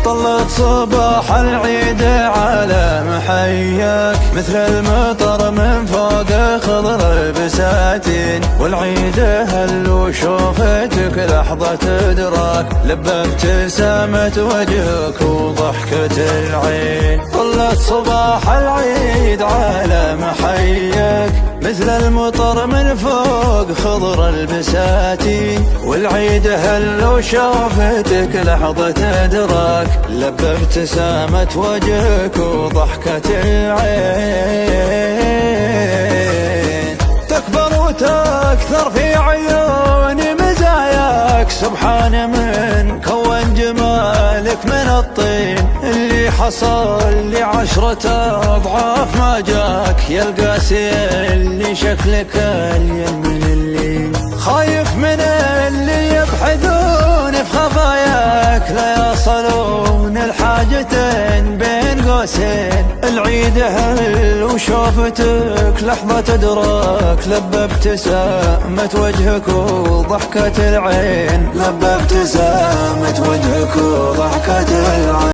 طلت صباح العيد على محياك، مثل المطر من فوق خضر البساتين، والعيد هل وشوفتك لحظة إدراك، لبى ابتسامة وجهك وضحكة العين. طلت صباح العيد على محياك، مثل المطر من فوق خضر البساتين، والعيد هل وشوفتك لحظة إدراك، لبى ابتسامة وجهك وضحكة العين. تكبر وتكثر في عيوني مزاياك، سبحان من كون جمالك من الطين، اللي حصل لي 10 أضعاف ما جاك، يا القاسي اللي شكلك الين من اللين. خايف من اللي يبحثون في خفاياك، لا يصلون الحاجتين بين قوسين، العيد هل وشوفتك لحظة إدراك، لبى ابتسامة وجهك وضحكة العين، لبى ابتسامة وجهك وضحكة العين.